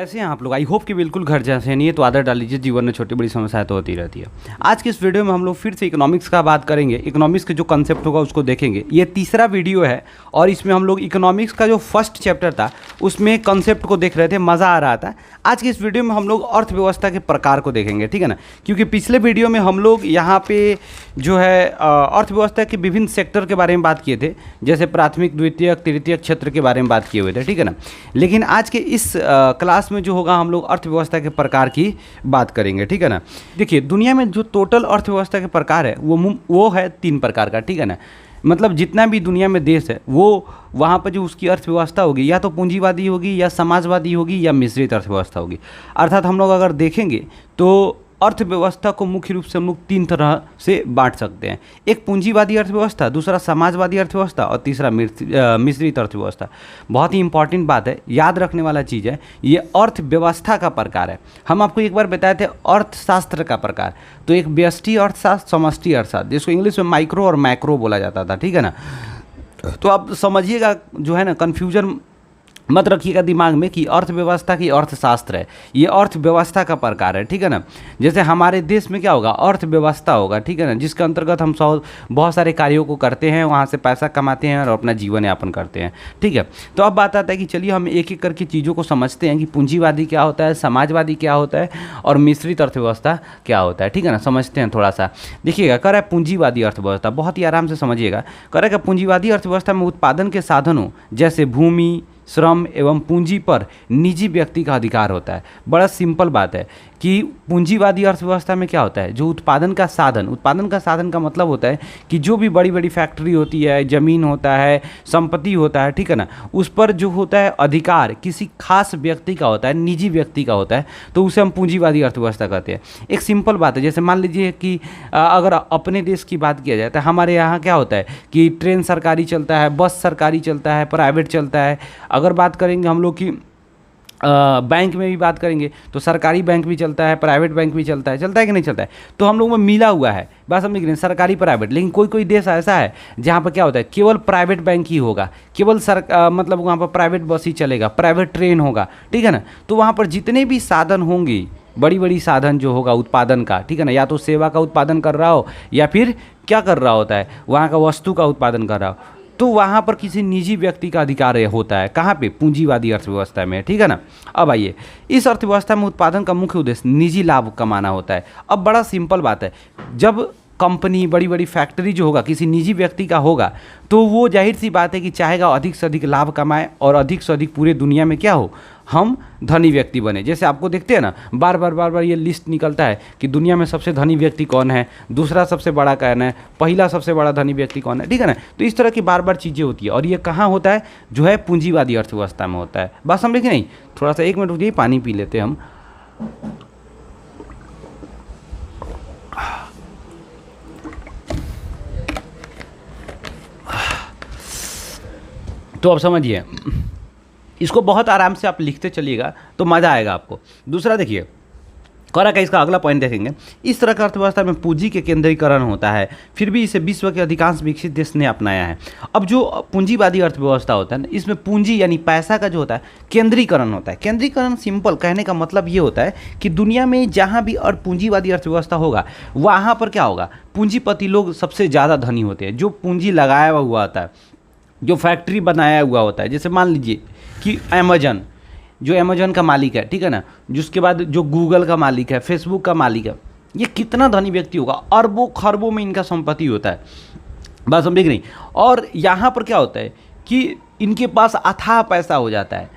कैसे हैं आप लोग? आई होप कि बिल्कुल घर जैसे नहीं है, तो आदत डाल लीजिए। जीवन में छोटी बड़ी समस्याएं तो होती रहती है। आज के इस वीडियो में हम लोग फिर से इकोनॉमिक्स का बात करेंगे। इकोनॉमिक्स के जो कंसेप्ट होगा उसको देखेंगे। ये तीसरा वीडियो है और इसमें हम लोग इकोनॉमिक्स का जो फर्स्ट चैप्टर था उसमें कंसेप्ट को देख रहे थे, मज़ा आ रहा था। आज के इस वीडियो में हम लोग अर्थव्यवस्था के प्रकार को देखेंगे, ठीक है ना। क्योंकि पिछले वीडियो में हम लोग यहाँ पे जो है अर्थव्यवस्था के विभिन्न सेक्टर के बारे में बात किए थे, जैसे प्राथमिक, द्वितीयक, तृतीयक क्षेत्र के बारे में बात किए हुए थे, ठीक है ना। लेकिन आज के इस क्लास में जो होगा हम लोग अर्थव्यवस्था के प्रकार की बात करेंगे, ठीक है ना। देखिए, दुनिया में जो टोटल अर्थव्यवस्था के प्रकार है वो है 3 प्रकार का, ठीक है ना। मतलब जितना भी दुनिया में देश है वो वहाँ पर जो उसकी अर्थव्यवस्था होगी या तो पूंजीवादी होगी या समाजवादी होगी या मिश्रित अर्थव्यवस्था होगी। अर्थात हम लोग अगर देखेंगे तो अर्थव्यवस्था को मुख्य रूप से हम लोग 3 तरह से बांट सकते हैं। एक पूंजीवादी अर्थव्यवस्था, दूसरा समाजवादी अर्थव्यवस्था और तीसरा मिश्रित अर्थव्यवस्था। बहुत ही इंपॉर्टेंट बात है, याद रखने वाला चीज़ है, ये अर्थव्यवस्था का प्रकार है। हम आपको एक बार बताए थे अर्थशास्त्र का प्रकार, तो एक व्यष्टि अर्थशास्त्र, समष्टि अर्थशास्त्र, जिसको इंग्लिश में माइक्रो और मैक्रो बोला जाता था, ठीक है ना। तो आप समझिएगा, जो है ना, कन्फ्यूजन मत रखिएगा दिमाग में कि अर्थव्यवस्था की अर्थशास्त्र है, ये अर्थव्यवस्था का प्रकार है, ठीक है ना। जैसे हमारे देश में क्या होगा, अर्थव्यवस्था होगा, ठीक है ना, जिसके अंतर्गत हम बहुत सारे कार्यों को करते हैं, वहाँ से पैसा कमाते हैं और अपना जीवन यापन करते हैं, ठीक है। तो अब बात आता है कि चलिए हम एक एक करके चीज़ों को समझते हैं कि पूंजीवादी क्या होता है, समाजवादी क्या होता है और मिश्रित अर्थव्यवस्था क्या होता है, ठीक है ना। समझते हैं थोड़ा सा। देखिएगा, कह रहा है पूंजीवादी अर्थव्यवस्था, बहुत ही आराम से समझिएगा। कह रहा है कि पूंजीवादी अर्थव्यवस्था में उत्पादन के साधनों जैसे भूमि, श्रम एवं पूंजी पर निजी व्यक्ति का अधिकार होता है। बड़ा सिंपल बात है कि पूंजीवादी अर्थव्यवस्था में क्या होता है, जो उत्पादन का साधन का मतलब होता है कि जो भी बड़ी बड़ी फैक्ट्री होती है, ज़मीन होता है, संपत्ति होता है, ठीक है ना, उस पर जो होता है अधिकार किसी खास व्यक्ति का होता है, निजी व्यक्ति का होता है, तो उसे हम पूंजीवादी अर्थव्यवस्था कहते हैं। एक सिंपल बात है, जैसे मान लीजिए कि अगर अपने देश की बात किया जाए तो हमारे यहाँ क्या होता है कि ट्रेन सरकारी चलता है, बस सरकारी चलता है, प्राइवेट चलता है। अगर बात करेंगे हम लोग की बैंक में भी बात करेंगे तो सरकारी बैंक भी चलता है, प्राइवेट बैंक भी चलता है कि नहीं चलता है। तो हम लोग में मिला हुआ है, बात समझ गए, सरकारी प्राइवेट। लेकिन कोई कोई देश ऐसा है जहाँ पर क्या होता है, केवल प्राइवेट बैंक ही होगा, केवल मतलब वहाँ पर प्राइवेट बस ही चलेगा, प्राइवेट ट्रेन होगा, ठीक है ना। तो वहाँ पर जितने भी साधन होंगे, बड़ी बड़ी साधन जो होगा उत्पादन का, ठीक है ना, या तो सेवा का उत्पादन कर रहा हो या फिर क्या कर रहा होता है, वहाँ का वस्तु का उत्पादन कर रहा हो, तो वहाँ पर किसी निजी व्यक्ति का अधिकार होता है। कहाँ पे? पूंजीवादी अर्थव्यवस्था में, ठीक है ना। अब आइए, इस अर्थव्यवस्था में उत्पादन का मुख्य उद्देश्य निजी लाभ कमाना होता है। अब बड़ा सिंपल बात है, जब कंपनी, बड़ी बड़ी फैक्ट्री जो होगा किसी निजी व्यक्ति का होगा, तो वो जाहिर सी बात है कि चाहेगा अधिक से अधिक लाभ कमाए और अधिक से अधिक पूरे दुनिया में क्या हो, हम धनी व्यक्ति बने। जैसे आपको देखते हैं ना, बार बार ये लिस्ट निकलता है कि दुनिया में सबसे धनी व्यक्ति कौन है, दूसरा सबसे बड़ा कौन है, पहला सबसे बड़ा धनी व्यक्ति कौन है, ठीक है ना। तो इस तरह की बार बार चीज़ें होती है और ये कहाँ होता है, जो है पूंजीवादी अर्थव्यवस्था में होता है। बात समझे कि नहीं? थोड़ा सा 1 मिनट रुकिए, पानी पी लेते हैं हम। तो अब समझिए, इसको बहुत आराम से आप लिखते चलिएगा तो मज़ा आएगा आपको। दूसरा देखिए, करा का इसका अगला पॉइंट देखेंगे। इस तरह का अर्थव्यवस्था में पूंजी के केंद्रीकरण होता है, फिर भी इसे विश्व के अधिकांश विकसित देश ने अपनाया है। अब जो पूंजीवादी अर्थव्यवस्था होता है ना, इसमें पूंजी यानी पैसा का जो होता है केंद्रीकरण होता है। केंद्रीकरण सिंपल कहने का मतलब ये होता है कि दुनिया में जहाँ भी और पूंजीवादी अर्थव्यवस्था होगा वहाँ पर क्या होगा, पूंजीपति लोग सबसे ज़्यादा धनी होते हैं। जो पूंजी लगाया हुआ होता है, जो फैक्ट्री बनाया हुआ होता है, जैसे मान लीजिए कि अमेजन का मालिक है, ठीक है ना, जिसके बाद जो गूगल का मालिक है, फेसबुक का मालिक है, ये कितना धनी व्यक्ति होगा, अरबों खरबों में इनका संपत्ति होता है। बात समझ नहीं। और यहाँ पर क्या होता है कि इनके पास अथाह पैसा हो जाता है।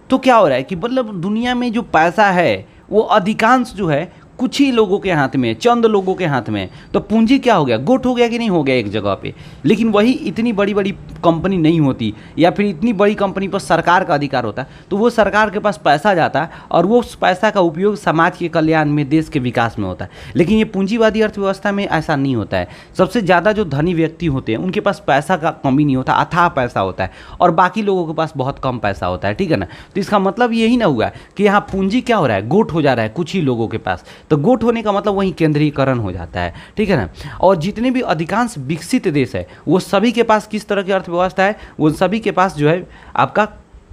तो क्या हो रहा है कि मतलब दुनिया में जो पैसा है वो अधिकांश जो है कुछ ही लोगों के हाथ में, चंद लोगों के हाथ में। तो पूंजी क्या हो गया, गुट हो गया कि नहीं हो गया एक जगह पे। लेकिन वही इतनी बड़ी बड़ी कंपनी नहीं होती, या फिर इतनी बड़ी कंपनी पर सरकार का अधिकार होता है, तो वो सरकार के पास पैसा जाता है और वो उस पैसा का उपयोग समाज के कल्याण में, देश के विकास में होता है। लेकिन ये पूंजीवादी अर्थव्यवस्था में ऐसा नहीं होता है। सबसे ज़्यादा जो धनी व्यक्ति होते हैं उनके पास पैसा का कमी नहीं होता, अथाह पैसा होता है, और बाकी लोगों के पास बहुत कम पैसा होता है, ठीक है ना। तो इसका मतलब यही ना हुआ कि यहाँ पूंजी क्या हो रहा है, गुट हो जा रहा है कुछ ही लोगों के पास। तो गुट होने का मतलब वहीं केंद्रीकरण हो जाता है, ठीक है ना। और जितने भी अधिकांश विकसित देश है वो सभी के पास किस तरह की अर्थव्यवस्था है, वो सभी के पास जो है आपका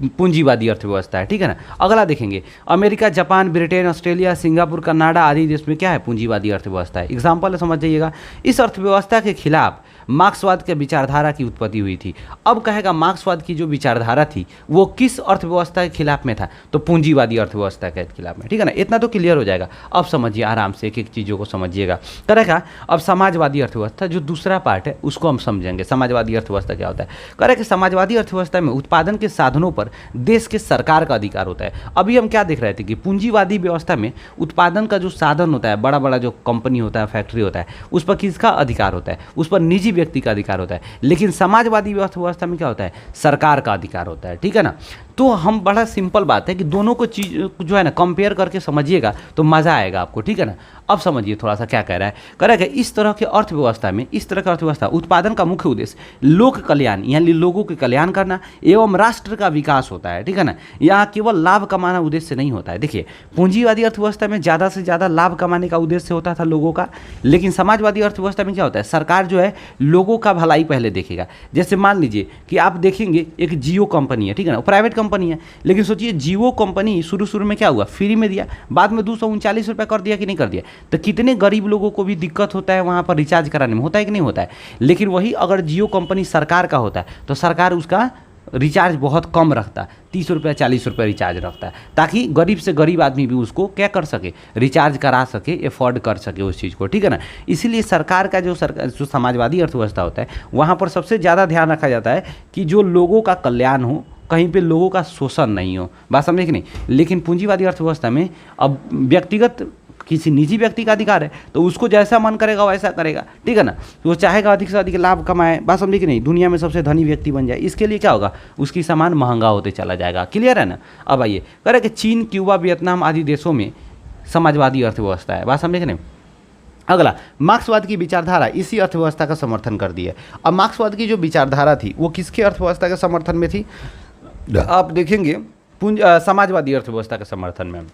पूंजीवादी अर्थव्यवस्था है, ठीक है ना। अगला देखेंगे, America, Japan, Britain, Australia, Singapore, Canada आदि देश में क्या है, पूंजीवादी अर्थव्यवस्था है। एग्जाम्पल समझ जाइएगा। इस अर्थव्यवस्था के खिलाफ मार्क्सवाद के विचारधारा की उत्पत्ति हुई थी। अब कहेगा मार्क्सवाद की जो विचारधारा थी वो किस अर्थव्यवस्था के खिलाफ में था, तो पूंजीवादी अर्थव्यवस्था के खिलाफ में, ठीक है ना। इतना तो क्लियर हो जाएगा। अब समझिए आराम से एक एक चीज़ों को समझिएगा। करेगा अब समाजवादी अर्थव्यवस्था जो दूसरा पार्ट है उसको हम समझेंगे। समाजवादी अर्थव्यवस्था क्या होता है, करेगा समाजवादी अर्थव्यवस्था में उत्पादन के साधनों पर देश के सरकार का अधिकार होता है। अभी हम क्या देख रहे थे कि पूंजीवादी व्यवस्था में उत्पादन का जो साधन होता है, बड़ा बड़ा जो कंपनी होता है, फैक्ट्री होता है, उस पर किसका अधिकार होता है, उस पर निजी व्यक्ति का अधिकार होता है। लेकिन समाजवादी अर्थव्यवस्था में क्या होता है, सरकार का अधिकार होता है, ठीक है ना। तो हम बड़ा सिंपल बात है कि दोनों को चीज जो है ना कंपेयर करके समझिएगा तो मज़ा आएगा आपको, ठीक है ना। अब समझिए थोड़ा सा क्या कह रहा है, कह रहा है कि इस तरह के अर्थव्यवस्था में, इस तरह का अर्थव्यवस्था उत्पादन का मुख्य उद्देश्य लोक कल्याण यानी लोगों के कल्याण करना एवं राष्ट्र का विकास होता है, ठीक है ना। यहाँ केवल लाभ कमाना उद्देश्य नहीं होता है। देखिए पूंजीवादी अर्थव्यवस्था में ज़्यादा से ज़्यादा लाभ कमाने का उद्देश्य होता था लोगों का, लेकिन समाजवादी अर्थव्यवस्था में क्या होता है, सरकार जो है लोगों का भलाई पहले देखेगा। जैसे मान लीजिए कि आप देखेंगे एक जियो कंपनी है, ठीक है ना, प्राइवेट कंपनी है, लेकिन सोचिए जियो कंपनी शुरू में क्या हुआ, फ्री में दिया, बाद में 239 रुपये कर दिया कि नहीं कर दिया, तो कितने गरीब लोगों को भी दिक्कत होता है वहाँ पर रिचार्ज कराने में, होता है कि नहीं होता है। लेकिन वही अगर जियो कंपनी सरकार का होता है तो सरकार उसका रिचार्ज बहुत कम रखता है, 30 रुपये 40 रुपये रिचार्ज रखता है, ताकि गरीब से गरीब आदमी भी उसको क्या कर सके, रिचार्ज करा सके, एफोर्ड कर सके उस चीज़ को, ठीक है ना। इसीलिए सरकार का जो समाजवादी अर्थव्यवस्था होता है वहाँ पर सबसे ज़्यादा ध्यान रखा जाता है कि जो लोगों का कल्याण हो, कहीं पे लोगों का शोषण नहीं हो, बात समझे कि नहीं। लेकिन पूंजीवादी अर्थव्यवस्था में अब व्यक्तिगत किसी निजी व्यक्ति का अधिकार है तो उसको जैसा मन करेगा वैसा करेगा, ठीक है ना। तो वो चाहेगा अधिक से अधिक लाभ कमाए, बात समझे कि नहीं, दुनिया में सबसे धनी व्यक्ति बन जाए। इसके लिए क्या होगा, उसकी सामान महंगा होते चला जाएगा। क्लियर है ना। अब आइए कह रहे कि चीन, क्यूबा, वियतनाम आदि देशों में समाजवादी अर्थव्यवस्था है, बात समझे कि नहीं। अगला, मार्क्सवाद की विचारधारा इसी अर्थव्यवस्था का समर्थन कर दी है। अब मार्क्सवाद की जो विचारधारा थी वो किसके अर्थव्यवस्था के समर्थन में थी, आप देखेंगे समाजवादी अर्थव्यवस्था के समर्थन में।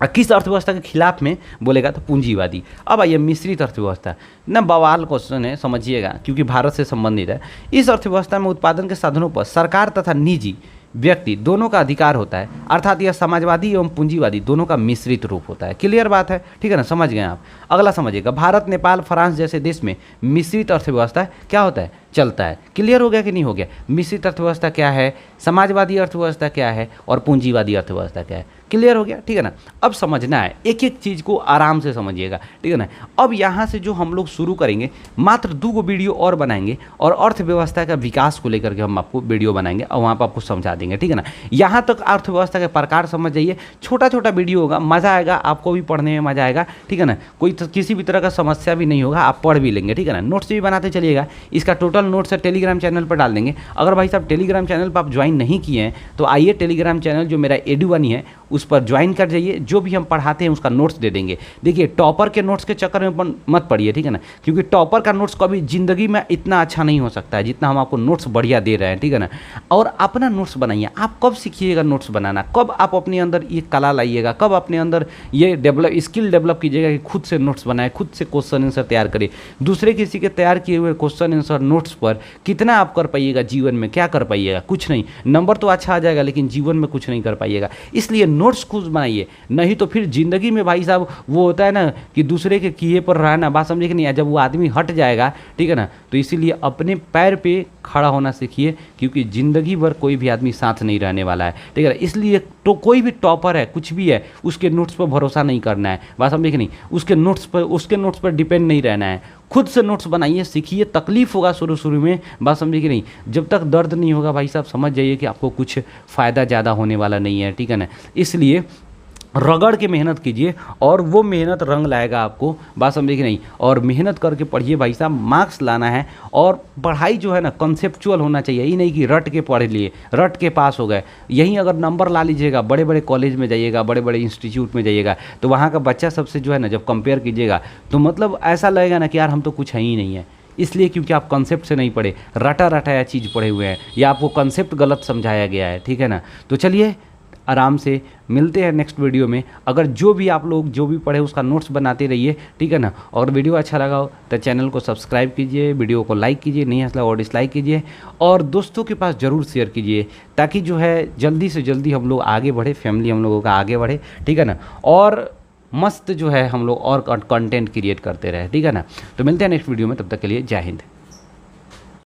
किस अर्थव्यवस्था के खिलाफ में बोलेगा, तो पूंजीवादी। अब आइए मिश्रित अर्थव्यवस्था, ना बवाल क्वेश्चन है, समझिएगा, क्योंकि भारत से संबंधित है। इस अर्थव्यवस्था में उत्पादन के साधनों पर सरकार तथा निजी व्यक्ति दोनों का अधिकार होता है, अर्थात यह समाजवादी एवं पूंजीवादी दोनों का मिश्रित रूप होता है। क्लियर बात है, ठीक है ना, समझ गए आप। अगला समझिएगा, भारत, नेपाल, फ्रांस जैसे देश में मिश्रित अर्थव्यवस्था क्या होता है, चलता है। क्लियर हो गया कि नहीं हो गया। मिश्रित अर्थव्यवस्था क्या है, समाजवादी अर्थव्यवस्था क्या है और पूंजीवादी अर्थव्यवस्था क्या है, क्लियर हो गया, ठीक है ना। अब समझना है, एक एक चीज़ को आराम से समझिएगा, ठीक है ना। अब यहाँ से जो हम लोग शुरू करेंगे, मात्र 2 वीडियो और बनाएंगे और अर्थव्यवस्था का विकास को लेकर के हम आपको वीडियो बनाएंगे और वहाँ पर आपको समझा देंगे, ठीक है ना। यहाँ तक अर्थव्यवस्था के प्रकार समझ जाइए, छोटा छोटा वीडियो होगा, मज़ा आएगा, आपको भी पढ़ने में मज़ा आएगा, ठीक है ना। कोई किसी भी तरह का समस्या भी नहीं होगा, आप पढ़ भी लेंगे, ठीक है ना। नोट्स भी बनाते चलिएगा, इसका टोटल नोट्स टेलीग्राम चैनल पर डाल देंगे। अगर भाई साहब टेलीग्राम चैनल पर आप ज्वाइन नहीं किए हैं तो आइए टेलीग्राम चैनल जो मेरा एडुबनी है उस पर ज्वाइन कर जाइए, जो भी हम पढ़ाते हैं उसका नोट्स दे देंगे। देखिए टॉपर के नोट्स के चक्कर में मत पड़िए, ठीक है ना, क्योंकि टॉपर का नोट्स कभी ज़िंदगी में इतना अच्छा नहीं हो सकता है जितना हम आपको नोट्स बढ़िया दे रहे हैं, ठीक है ना। और अपना नोट्स बनाइए। आप कब सीखिएगा नोट्स बनाना, कब आप अपने अंदर ये कला लाइएगा, कब अपने अंदर ये स्किल डेवलप कीजिएगा कि खुद से नोट्स बनाए, खुद से क्वेश्चन आंसर तैयार करें। दूसरे किसी के तैयार किए हुए क्वेश्चन आंसर नोट्स पर कितना आप कर पाइएगा, जीवन में क्या कर पाइएगा, कुछ नहीं। नंबर तो अच्छा आ जाएगा लेकिन जीवन में कुछ नहीं कर पाइएगा। इसलिए नोट्स खुद बनाइए, नहीं तो फिर जिंदगी में भाई साहब वो होता है ना कि दूसरे के किए पर रहना, बात समझे कि नहीं। जब वो आदमी हट जाएगा, ठीक है ना, तो इसीलिए अपने पैर पे खड़ा होना सीखिए, क्योंकि ज़िंदगी भर कोई भी आदमी साथ नहीं रहने वाला है, ठीक है। इसलिए तो कोई भी टॉपर है, कुछ भी है, उसके नोट्स पर भरोसा नहीं करना है, बात समझे कि नहीं। उसके नोट्स पर डिपेंड नहीं रहना है। खुद से नोट्स बनाइए, सीखिए। तकलीफ होगा शुरू में, बात समझे कि नहीं। जब तक दर्द नहीं होगा भाई साहब समझ जाइए कि आपको कुछ फ़ायदा ज़्यादा होने वाला नहीं है, ठीक है ना। इसलिए रगड़ के मेहनत कीजिए और वो मेहनत रंग लाएगा आपको, बात समझे कि नहीं। और मेहनत करके पढ़िए भाई साहब, मार्क्स लाना है। और पढ़ाई जो है ना कंसेप्चुअल होना चाहिए, ये नहीं कि रट के पढ़ लिए, रट के पास हो गए। यहीं अगर नंबर ला लीजिएगा, बड़े बड़े कॉलेज में जाइएगा, बड़े बड़े इंस्टीट्यूट में जाइएगा, तो वहाँ का बच्चा सबसे जो है ना जब कंपेयर कीजिएगा तो मतलब ऐसा लगेगा ना कि यार हम तो कुछ है ही नहीं है। इसलिए क्योंकि आप कंसेप्ट से नहीं पढ़े, रटा रटाया चीज़ पढ़े हुए हैं, या आपको कंसेप्ट गलत समझाया गया है, ठीक है ना। तो चलिए आराम से मिलते हैं नेक्स्ट वीडियो में। अगर जो भी आप लोग जो भी पढ़े उसका नोट्स बनाते रहिए, ठीक है ना। और वीडियो अच्छा लगा हो तो चैनल को सब्सक्राइब कीजिए, वीडियो को लाइक कीजिए, नहीं अच्छा लगा और डिसलाइक कीजिए, और दोस्तों के पास ज़रूर शेयर कीजिए, ताकि जो है जल्दी से जल्दी हम लोग आगे बढ़े, फैमिली हम लोगों का आगे बढ़े, ठीक है ना। और मस्त जो है हम लोग और कंटेंट क्रिएट करते रहे, ठीक है ना। तो मिलते हैं नेक्स्ट वीडियो में, तब तक के लिए जय हिंद।